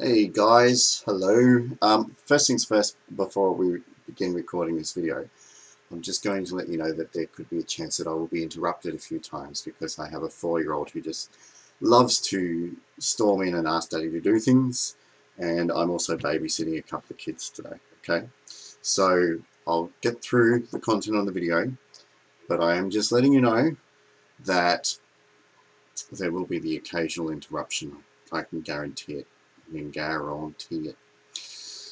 Hey guys, hello. First things first, before we begin recording this video, I'm just going to let you know that there could be a chance that I will be interrupted a few times because I have a 4-year-old who just loves to storm in and ask Daddy to do things, and I'm also babysitting a couple of kids today, okay? So I'll get through the content on the video, but I am just letting you know that there will be the occasional interruption. I can guarantee it. I can guarantee it.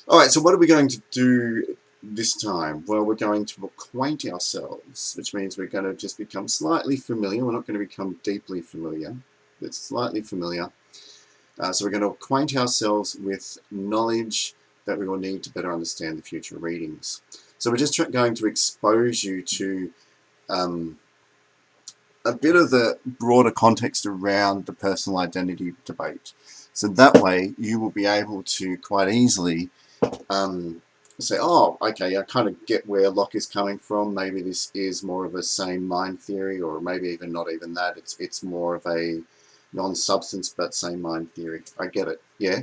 Alright, so what are we going to do this time? Well, we're going to acquaint ourselves, which means we're going to just become slightly familiar. We're not going to become deeply familiar, but slightly familiar. So we're going to acquaint ourselves with knowledge that we will need to better understand the future readings. So we're just going to expose you to a bit of the broader context around the personal identity debate. So that way you will be able to quite easily say, oh, okay, I kind of get where Locke is coming from. Maybe this is more of a same mind theory, or maybe even not even that. It's more of a non-substance but same mind theory. I get it, yeah.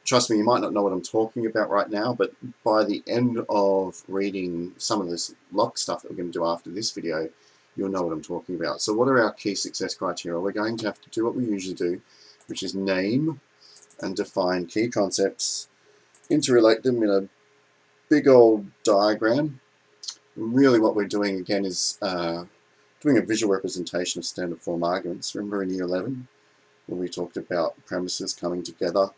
Trust me, you might not know what I'm talking about right now, but by the end of reading some of this Locke stuff that we're going to do after this video, you'll know what I'm talking about. So what are our key success criteria? We're going to have to do what we usually do, which is name and define key concepts, interrelate them in a big old diagram. Really what we're doing again is doing a visual representation of standard form arguments. Remember in year 11 when we talked about premises coming together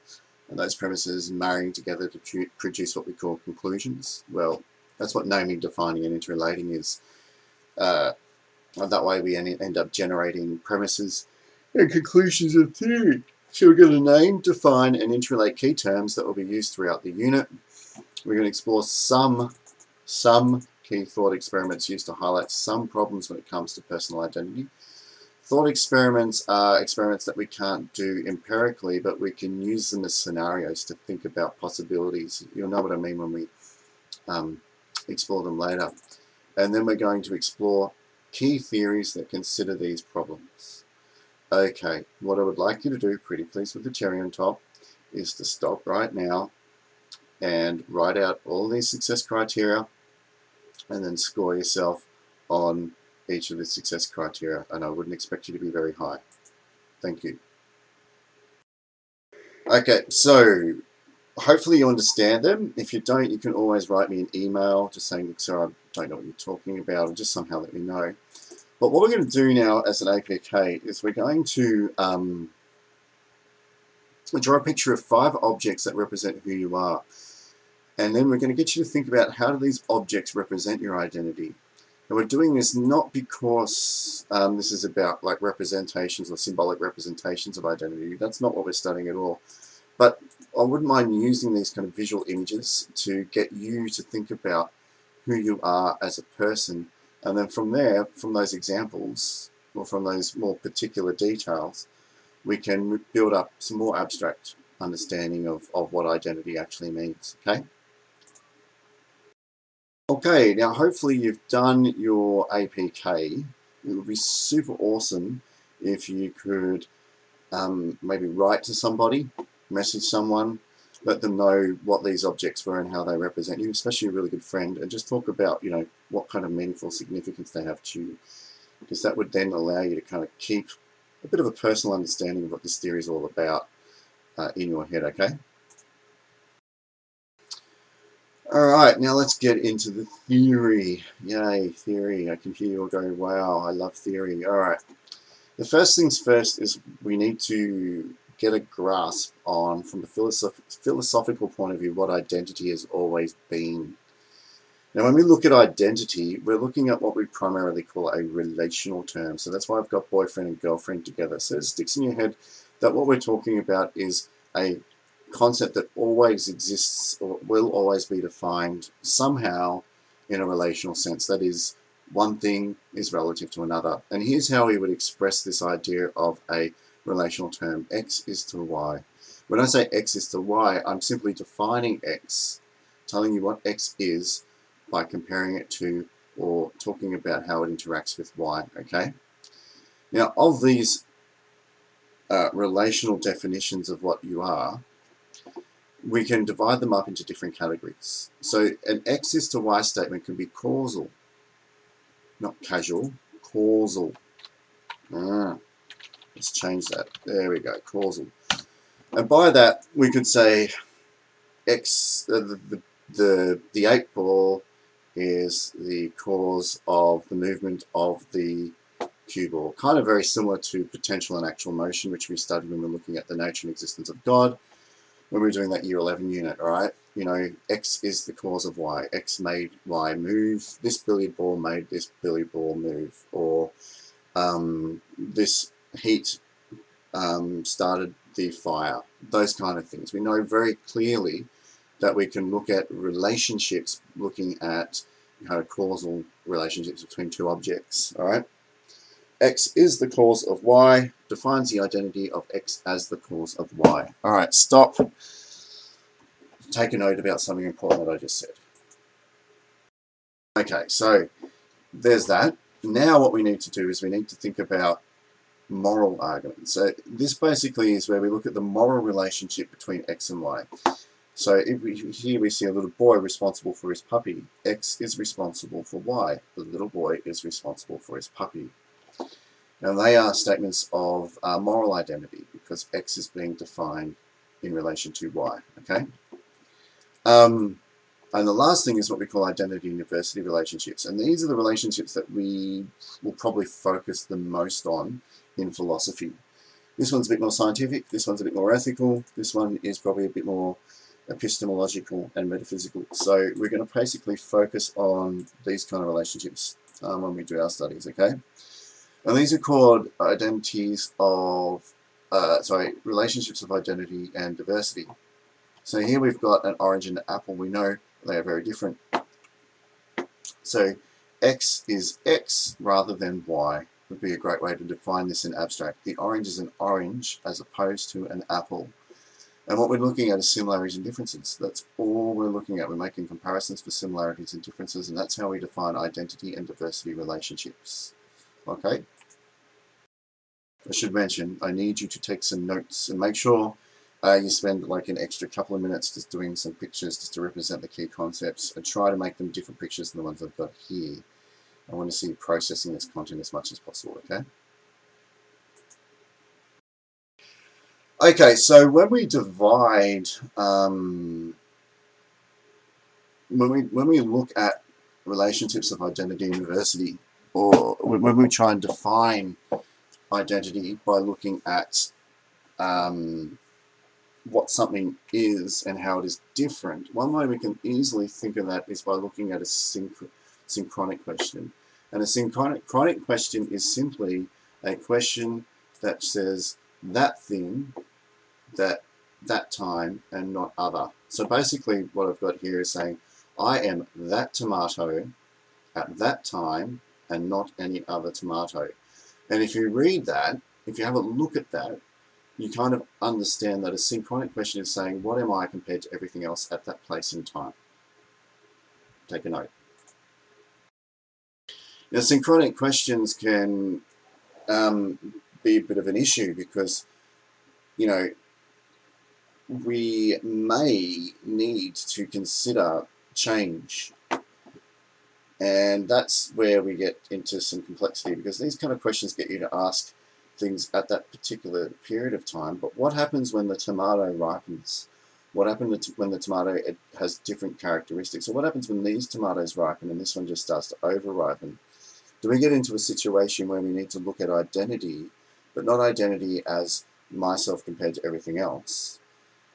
and those premises marrying together to produce what we call conclusions? Well, that's what naming, defining and interrelating is. That way we end up generating premises and conclusions of theory. So we're going to name, define and interrelate key terms that will be used throughout the unit. We're going to explore some key thought experiments used to highlight some problems when it comes to personal identity. Thought experiments are experiments that we can't do empirically, but we can use them as scenarios to think about possibilities. You'll know what I mean when we explore them later. And then we're going to explore key theories that consider these problems. Okay, what I would like you to do, pretty please with the cherry on top, is to stop right now and write out all these success criteria and then score yourself on each of the success criteria, and I wouldn't expect you to be very high. Thank you. Okay, so hopefully you understand them. If you don't, you can always write me an email just saying, look, sir, I don't know what you're talking about, or just somehow let me know. But what we're going to do now as an APK is we're going to draw a picture of 5 objects that represent who you are. And then we're going to get you to think about how do these objects represent your identity. And we're doing this not because this is about like representations or symbolic representations of identity. That's not what we're studying at all. But I wouldn't mind using these kind of visual images to get you to think about who you are as a person. And then from there, from those examples, or from those more particular details, we can build up some more abstract understanding of what identity actually means, okay? Okay, now hopefully you've done your APK. It would be super awesome if you could maybe write to somebody, message someone, let them know what these objects were and how they represent you, especially a really good friend, and just talk about, you know, what kind of meaningful significance they have to you, because that would then allow you to kind of keep a bit of a personal understanding of what this theory is all about in your head, okay? Alright, now let's get into the theory. Yay, theory. I can hear you all going, wow, I love theory. Alright. The first things first is we need to get a grasp on, from the philosophical point of view, what identity has always been. Now, when we look at identity, we're looking at what we primarily call a relational term. So that's why I've got boyfriend and girlfriend together. So it sticks in your head that what we're talking about is a concept that always exists or will always be defined somehow in a relational sense. That is, one thing is relative to another. And here's how we would express this idea of a relational term. X is to Y. When I say X is to Y, I'm simply defining X, telling you what X is by comparing it to or talking about how it interacts with Y, okay? Now, of these relational definitions of what you are, we can divide them up into different categories. So an X is to Y statement can be causal, not casual, causal. Let's change that. There we go, causal. And by that, we could say X, the 8 ball is the cause of the movement of the cue ball. Kind of very similar to potential and actual motion, which we studied when we were looking at the nature and existence of God, when we were doing that year 11 unit, all right? You know, X is the cause of Y. X made Y move. This billiard ball made this billiard ball move. Or this heat started the fire. Those kind of things. We know very clearly that we can look at relationships, looking at causal relationships between two objects, all right? X is the cause of Y, defines the identity of X as the cause of Y. All right, stop. Take a note about something important that I just said. Okay, so there's that. Now what we need to do is we need to think about moral arguments. So this basically is where we look at the moral relationship between X and Y. So here we see a little boy responsible for his puppy. X is responsible for Y. The little boy is responsible for his puppy. Now they are statements of moral identity because X is being defined in relation to Y. Okay. And the last thing is what we call identity and diversity relationships. And these are the relationships that we will probably focus the most on in philosophy. This one's a bit more scientific. This one's a bit more ethical. This one is probably a bit more epistemological and metaphysical. So we're going to basically focus on these kind of relationships when we do our studies, okay? And these are called relationships of identity and diversity. So here we've got an orange and an apple. We know they are very different. So X is X rather than Y would be a great way to define this in abstract. The orange is an orange as opposed to an apple. And what we're looking at is similarities and differences. That's all we're looking at. We're making comparisons for similarities and differences, and that's how we define identity and diversity relationships. Okay? I should mention, I need you to take some notes and make sure you spend like an extra couple of minutes just doing some pictures just to represent the key concepts and try to make them different pictures than the ones I've got here. I want to see you processing this content as much as possible, okay? Okay, so when we divide, when we look at relationships of identity and diversity, or when we try and define identity by looking at what something is and how it is different, one way we can easily think of that is by looking at a synchronic question. And a synchronic question is simply a question that says that thing, that time, and not other. So basically what I've got here is saying I am that tomato at that time and not any other tomato. And if you read that, if you have a look at that, you kind of understand that a synchronic question is saying, what am I compared to everything else at that place in time? Take a note. Now, synchronic questions can be a bit of an issue because, you know, we may need to consider change. And that's where we get into some complexity, because these kind of questions get you to ask things at that particular period of time. But what happens when the tomato ripens? What happens when the tomato has different characteristics? Or what happens when these tomatoes ripen and this one just starts to over-ripen? Do we get into a situation where we need to look at identity, but not identity as myself compared to everything else?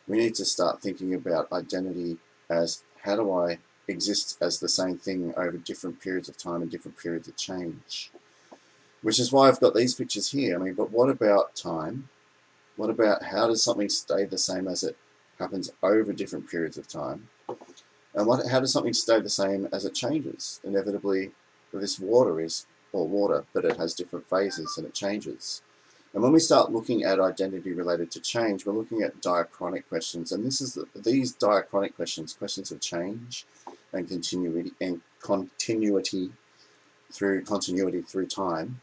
We need to start thinking about identity as, how do I exist as the same thing over different periods of time and different periods of change? Which is why I've got these pictures here. I mean, but what about time? What about how does something stay the same as it happens over different periods of time? And how does something stay the same as it changes? Inevitably, this water is all water, but it has different phases and it changes. And when we start looking at identity related to change, we're looking at diachronic questions. And these diachronic questions, questions of change and continuity through time,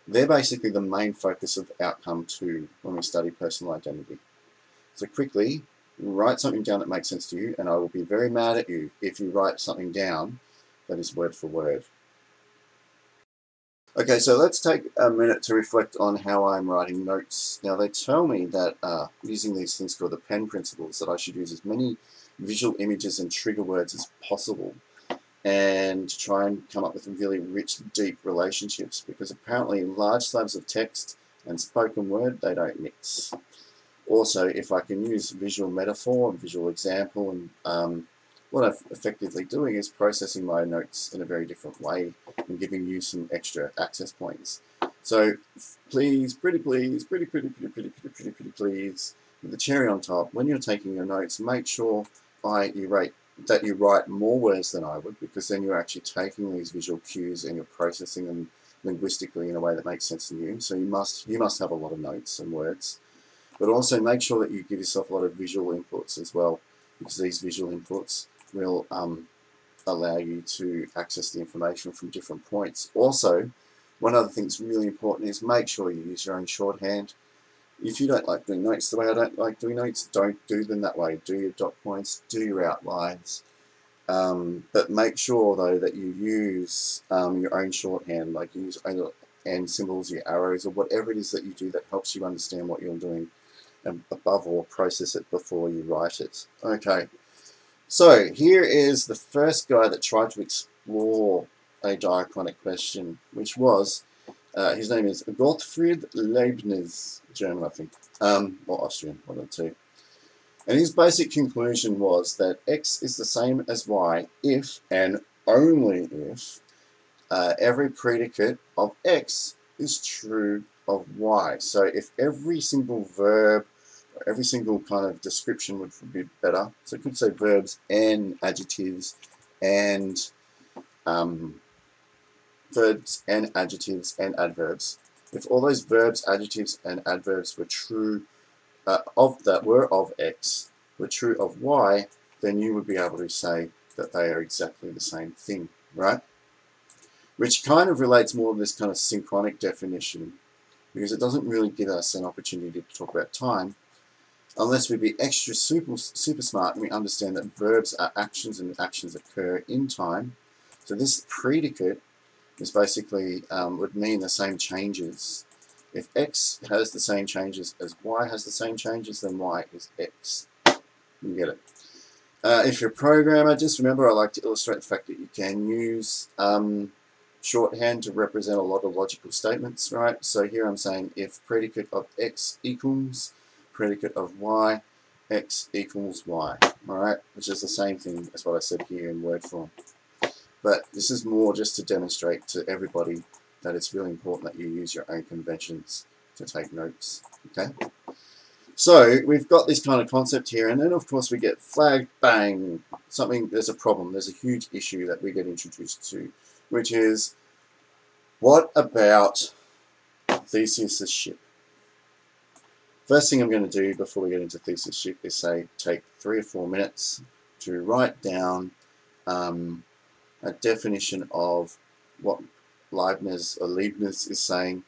they're basically the main focus of outcome 2 when we study personal identity. So quickly, write something down that makes sense to you, and I will be very mad at you if you write something down that is word for word. Okay, so let's take a minute to reflect on how I'm writing notes. Now, they tell me that using these things called the PEN principles, that I should use as many visual images and trigger words as possible, and to try and come up with really rich, deep relationships, because apparently large slabs of text and spoken word, they don't mix. Also, if I can use visual metaphor and visual example, and what I'm effectively doing is processing my notes in a very different way and giving you some extra access points. So please, pretty please, pretty please, with the cherry on top, when you're taking your notes, make sure that you write more words than I would, because then you're actually taking these visual cues and you're processing them linguistically in a way that makes sense to you. So you must have a lot of notes and words. But also make sure that you give yourself a lot of visual inputs as well, because these visual inputs will allow you to access the information from different points. Also, one other thing that's really important is make sure you use your own shorthand. If you don't like doing notes the way I don't like doing notes, don't do them that way. Do your dot points, do your outlines. But make sure, though, that you use your own shorthand, like use and symbols, your arrows, or whatever it is that you do that helps you understand what you're doing, and above all, process it before you write it. Okay, so here is the first guy that tried to explore a diachronic question, which was, his name is Gottfried Leibniz, German, I think, or Austrian, one of the two. And his basic conclusion was that x is the same as y if, and only if, every predicate of x is true of y. So if every single verb, or every single kind of description would be better. So it could say verbs and adjectives and adverbs. If all those verbs, adjectives, and adverbs were true were of x, were true of y, then you would be able to say that they are exactly the same thing, right? Which kind of relates more to this kind of synchronic definition, because it doesn't really give us an opportunity to talk about time, unless we be extra super smart and we understand that verbs are actions and actions occur in time. So this predicate is basically would mean the same changes. If x has the same changes as y has the same changes, then y is x. You get it. If you're a programmer, just remember I like to illustrate the fact that you can use shorthand to represent a lot of logical statements, right? So here I'm saying if predicate of x equals predicate of y, x equals y, all right? Which is the same thing as what I said here in word form. But this is more just to demonstrate to everybody that it's really important that you use your own conventions to take notes, okay? So we've got this kind of concept here, and then of course we get flagged, bang, there's a problem, there's a huge issue that we get introduced to, which is, what about Theseus's ship? First thing I'm going to do before we get into Theseus' ship is take 3 or 4 minutes to write down a definition of what Leibniz is saying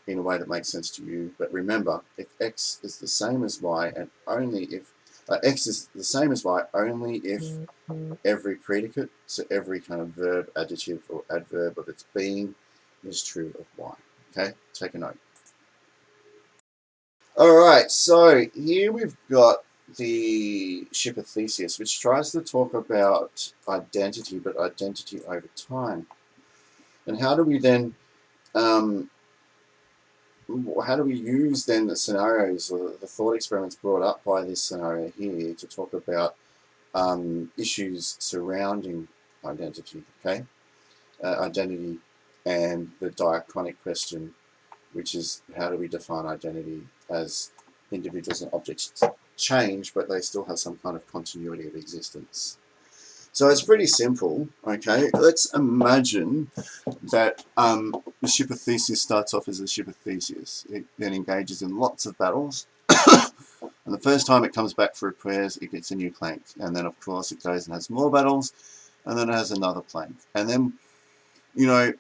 in a way that makes sense to you. But remember, if x is the same as y, and only if x is the same as y, only if every predicate, so every kind of verb, adjective, or adverb of its being is true of y. Okay, take a note. Alright, so here we've got the ship of Theseus, which tries to talk about identity, but identity over time. And how do we then, how do we use then the scenarios or the thought experiments brought up by this scenario here to talk about issues surrounding identity, okay? Identity and the diachronic question, which is how do we define identity as individuals and objects change, but they still have some kind of continuity of existence. So it's pretty simple, okay? Let's imagine that the ship of Theseus starts off as the ship of Theseus. It then engages in lots of battles, and the first time it comes back for repairs, it gets a new plank. And then, of course, it goes and has more battles, and then it has another plank. And then, you know,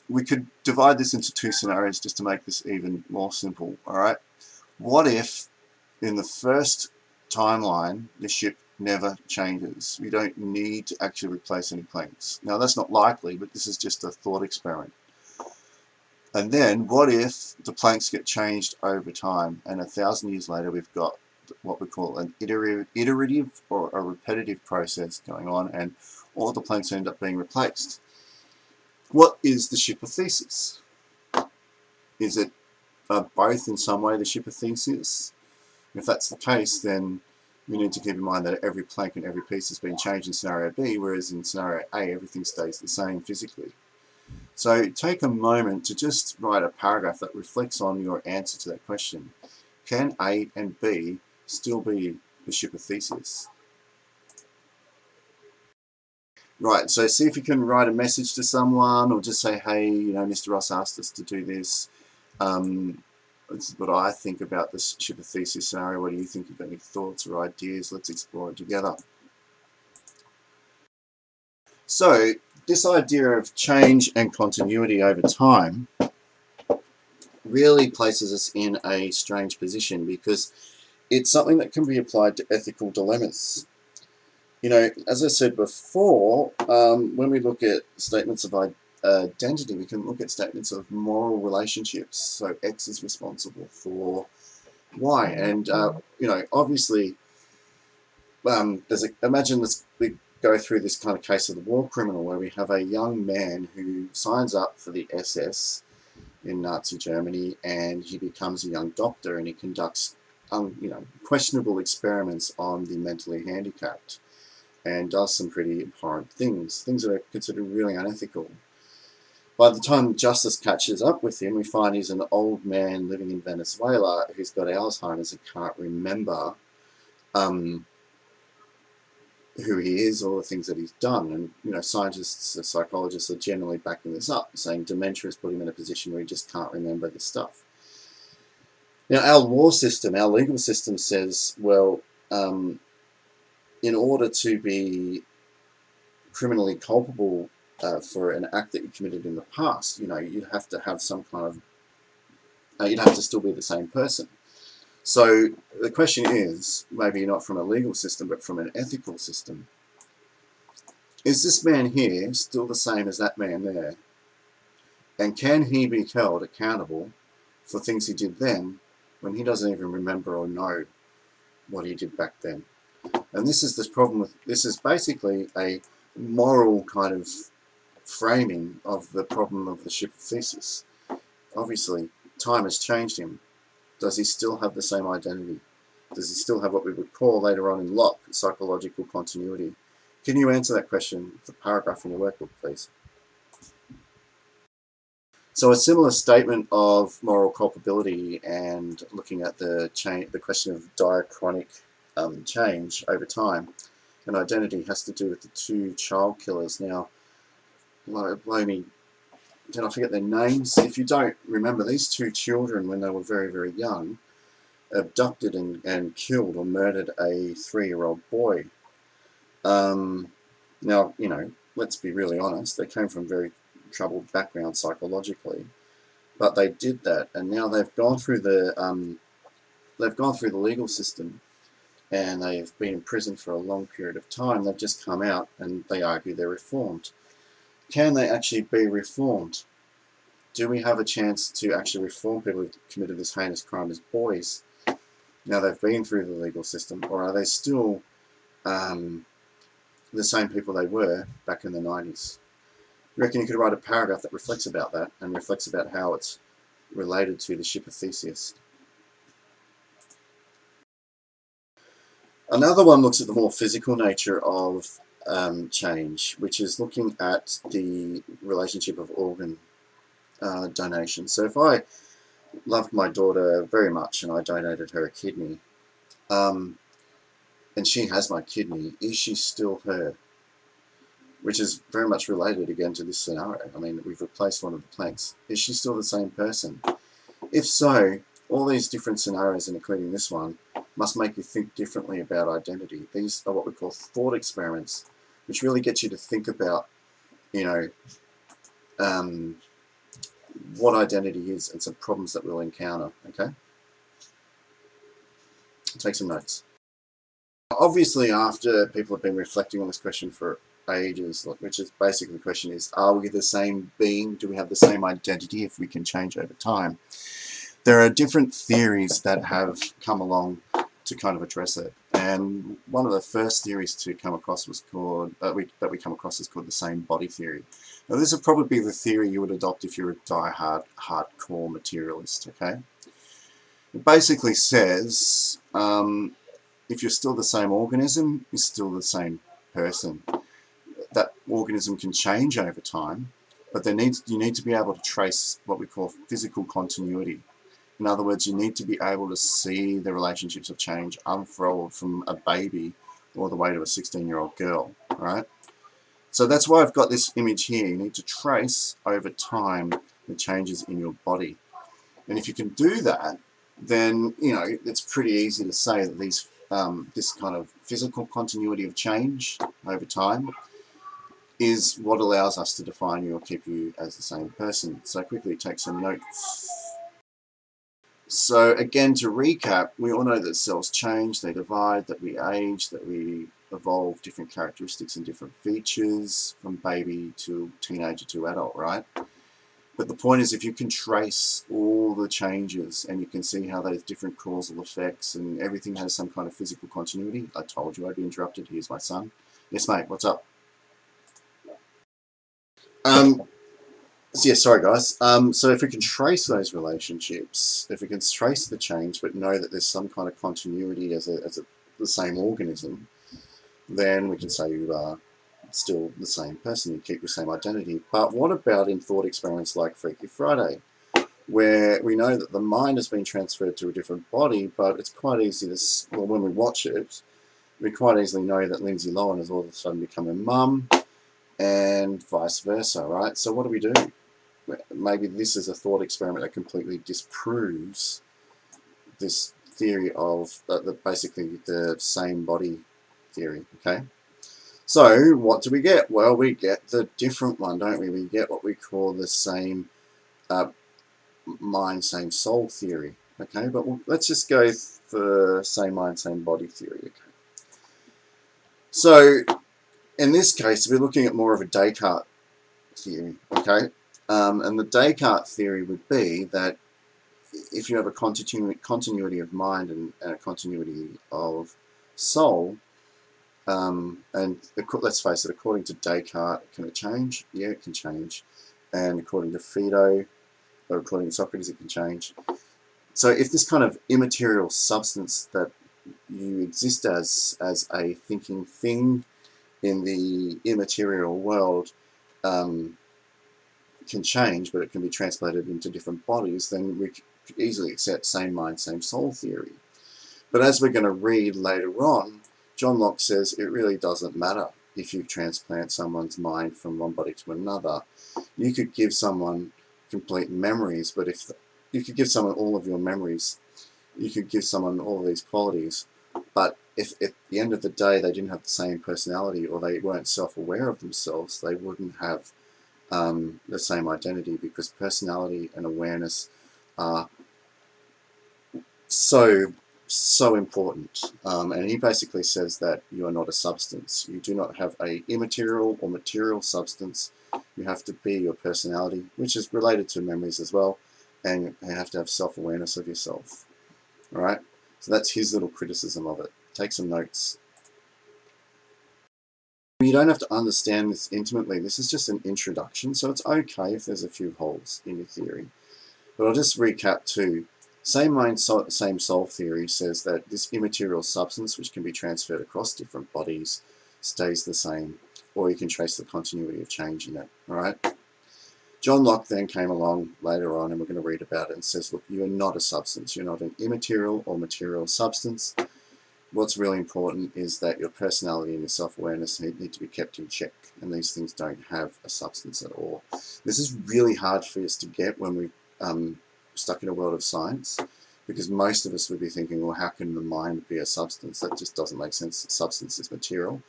we could divide this into 2 scenarios just to make this even more simple, all right? What if in the first timeline, the ship never changes. You don't need to actually replace any planks. Now that's not likely, but this is just a thought experiment. And then what if the planks get changed over time, and 1,000 years later we've got what we call an iterative or a repetitive process going on, and all the planks end up being replaced. What is the ship of Theseus? Is it both in some way the ship of Theseus? If that's the case, then we need to keep in mind that every plank and every piece has been changed in scenario B, whereas in scenario A everything stays the same physically. So take a moment to just write a paragraph that reflects on your answer to that question. Can A and B still be the ship of Theseus? Right, so see if you can write a message to someone, or just say, hey, you know, Mr. Ross asked us to do this. This is what I think about the ship of Theseus scenario. What do you think? You've got any thoughts or ideas? Let's explore it together. So this idea of change and continuity over time really places us in a strange position, because it's something that can be applied to ethical dilemmas. You know, as I said before, when we look at statements of identity, we can look at statements of moral relationships. So X is responsible for Y, and you know, obviously, imagine we go through this kind of case of the war criminal, where we have a young man who signs up for the SS in Nazi Germany, and he becomes a young doctor, and he conducts you know, questionable experiments on the mentally handicapped, and does some pretty abhorrent things that are considered really unethical. By the time justice catches up with him, we find he's an old man living in Venezuela who's got Alzheimer's and can't remember who he is or the things that he's done. And you know, scientists and psychologists are generally backing this up, saying dementia has put him in a position where he just can't remember this stuff. Now, our law system, our legal system says, well, in order to be criminally culpable for an act that you committed in the past, you know, you'd have to have some kind of, you'd have to still be the same person. So the question is, maybe not from a legal system, but from an ethical system, is this man here still the same as that man there? And can he be held accountable for things he did then, when he doesn't even remember or know what he did back then? And this is this problem with, this is basically a moral kind of framing of the problem of the ship of Theseus. Obviously, time has changed him. Does he still have the same identity? Does he still have what we would call later on in Locke psychological continuity? Can you answer that question with a paragraph in your workbook, please? So a similar statement of moral culpability and looking at the question of diachronic change over time and identity has to do with the two child killers. Now, blow me, did I forget their names? If you don't remember, these two children, when they were very, very young, abducted and killed or murdered a 3-year-old boy. Now, you know, let's be really honest, they came from very troubled background psychologically, but they did that, and now they've gone through the legal system, and they've been in prison for a long period of time. They've just come out, and they argue they're reformed. Can they actually be reformed? Do we have a chance to actually reform people who've committed this heinous crime as boys? Now they've been through the legal system, or are they still the same people they were back in the 90s? You reckon you could write a paragraph that reflects about that and reflects about how it's related to the ship of Theseus? Another one looks at the more physical nature of change, which is looking at the relationship of organ donation. So if I loved my daughter very much and I donated her a kidney, and she has my kidney, is she still her? Which is very much related again to this scenario. I mean, we've replaced one of the planks. Is she still the same person? If so, all these different scenarios, and including this one, must make you think differently about identity. These are what we call thought experiments, which really get you to think about, you know, what identity is and some problems that we'll encounter, okay? Take some notes. Obviously, after people have been reflecting on this question for ages, which is basically the question is, are we the same being? Do we have the same identity if we can change over time? There are different theories that have come along to kind of address it. And one of the first theories to come across was called, that we come across is called the same body theory. Now, this would probably be the theory you would adopt if you're a die-hard, hardcore materialist, okay? It basically says, if you're still the same organism, you're still the same person. That organism can change over time, but you need to be able to trace what we call physical continuity. In other words, you need to be able to see the relationships of change unfold from a baby all the way to a 16-year-old girl, right? So that's why I've got this image here. You need to trace over time the changes in your body. And if you can do that, then, you know, it's pretty easy to say that this kind of physical continuity of change over time is what allows us to define you or keep you as the same person. So quickly take some notes. So again, to recap, we all know that cells change, they divide, that we age, that we evolve different characteristics and different features from baby to teenager to adult, right? But the point is, if you can trace all the changes and you can see how those different causal effects and everything has some kind of physical continuity. I told you I'd be interrupted. Here's my son. Yes, mate, what's up? So yeah, sorry guys. So if we can trace those relationships, if we can trace the change but know that there's some kind of continuity as the same organism, then we can say you are still the same person, you keep the same identity. But what about in thought experiments like Freaky Friday, where we know that the mind has been transferred to a different body, but it's quite easy to, well, when we watch it, we quite easily know that Lindsay Lohan has all of a sudden become a mum, and vice versa, right? So what do? Maybe this is a thought experiment that completely disproves this theory of basically the same body theory, okay? So what do we get? Well, we get the different one, don't we? We get what we call the same mind, same soul theory, okay? But let's just go for same mind, same body theory, okay? So in this case, we're looking at more of a Descartes theory, okay? And the Descartes theory would be that if you have a continuity of mind and a continuity of soul, and let's face it, according to Descartes, can it change? Yeah, it can change. And according to Phaedo, or according to Socrates, it can change. So if this kind of immaterial substance that you exist as a thinking thing in the immaterial world can change, but it can be translated into different bodies, then we could easily accept same mind, same soul theory. But as we're going to read later on, John Locke says it really doesn't matter if you transplant someone's mind from one body to another. You could give someone complete memories, but if you could give someone all of your memories, you could give someone all of these qualities, but if at the end of the day they didn't have the same personality or they weren't self-aware of themselves, they wouldn't have the same identity, because personality and awareness are so important. And he basically says that you are not a substance. You do not have a immaterial or material substance. You have to be your personality, which is related to memories as well, and you have to have self-awareness of yourself. All right? So that's his little criticism of it. Take some notes. You don't have to understand this intimately. This is just an introduction, so it's okay if there's a few holes in your theory. But I'll just recap too. Same mind, same soul theory says that this immaterial substance, which can be transferred across different bodies, stays the same, or you can trace the continuity of change in it. All right? John Locke then came along later on, and we're going to read about it, and says, look, you are not a substance. You're not an immaterial or material substance. What's really important is that your personality and your self-awareness need to be kept in check, and these things don't have a substance at all. This is really hard for us to get when we're stuck in a world of science, because most of us would be thinking, well, how can the mind be a substance? That just doesn't make sense. Substance is material.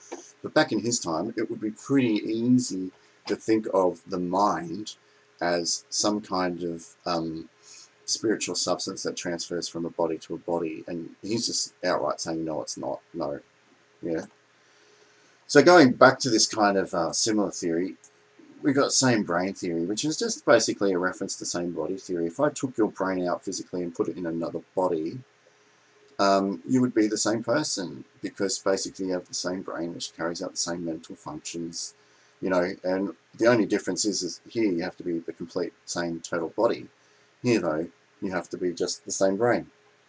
But back in his time, it would be pretty easy to think of the mind as some kind of spiritual substance that transfers from a body to a body, and he's just outright saying, no, it's not. No. Yeah. So going back to this kind of similar theory, we've got same brain theory, which is just basically a reference to same body theory. If I took your brain out physically and put it in another body, you would be the same person, because basically you have the same brain which carries out the same mental functions, and the only difference is here you have to be the complete same total body. Here, though, you have to be just the same brain.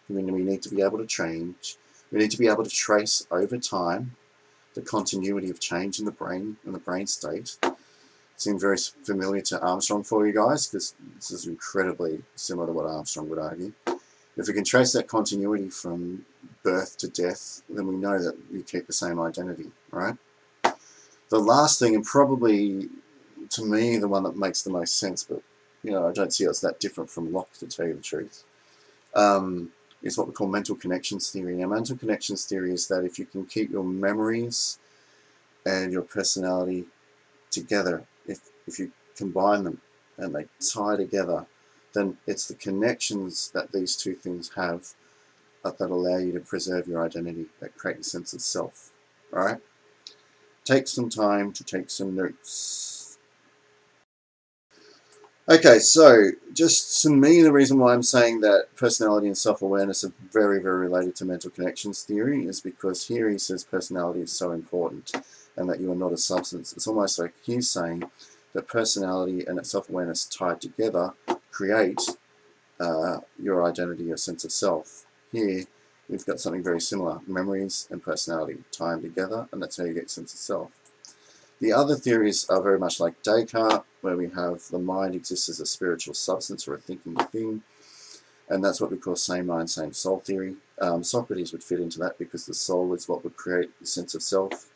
I mean, we need to be able to change. We need to be able to trace over time the continuity of change in the brain and the brain state. Seems very familiar to Armstrong for you guys, because this is incredibly similar to what Armstrong would argue. If we can trace that continuity from birth to death, then we know that we keep the same identity, right? The last thing, and probably to me the one that makes the most sense, but I don't see it's that different from Locke, to tell you the truth, is what we call mental connections theory. Now, mental connections theory is that if you can keep your memories and your personality together, if you combine them and they tie together, then it's the connections that these two things have that allow you to preserve your identity, that create a sense of self. All right? Take some time to take some notes. Okay, so just to me, the reason why I'm saying that personality and self-awareness are very, very related to mental connections theory is because here he says personality is so important and that you are not a substance. It's almost like he's saying that personality and self-awareness tied together create your identity, your sense of self. Here, we've got something very similar. Memories and personality tie together, and that's how you get a sense of self. The other theories are very much like Descartes, where we have the mind exists as a spiritual substance or a thinking thing, and that's what we call same mind, same soul theory. Socrates would fit into that because the soul is what would create the sense of self.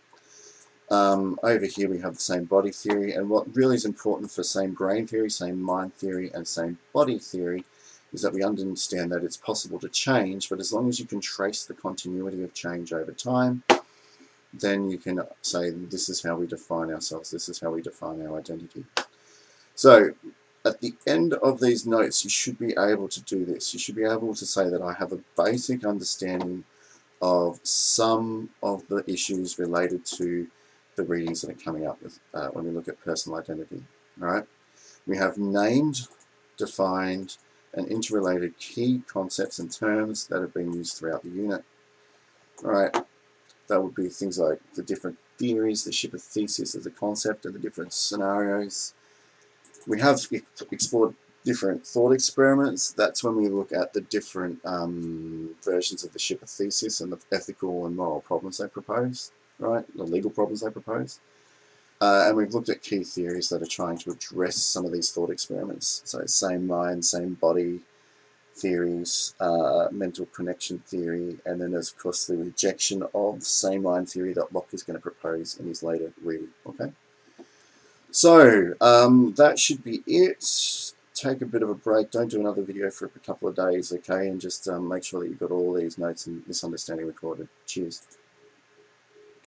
Over here we have the same body theory, and what really is important for same brain theory, same mind theory, and same body theory is that we understand that it's possible to change, but as long as you can trace the continuity of change over time, then you can say this is how we define ourselves, this is how we define our identity. So at the end of these notes, you should be able to do this. You should be able to say that I have a basic understanding of some of the issues related to the readings that are coming up with when we look at personal identity. All right, we have named, defined, and interrelated key concepts and terms that have been used throughout the unit. All right, that would be things like the different theories, the ship of Theseus as a concept, and the different scenarios. We have explored different thought experiments. That's when we look at the different versions of the ship of Theseus and the ethical and moral problems they propose, right? The legal problems they propose. And we've looked at key theories that are trying to address some of these thought experiments. So same mind, same body theories, mental connection theory, and then there's, of course, the rejection of same mind theory that Locke is going to propose in his later reading. Okay, so that should be it. Take a bit of a break. Don't do another video for a couple of days, okay? And just make sure that you've got all these notes and this understanding recorded. Cheers.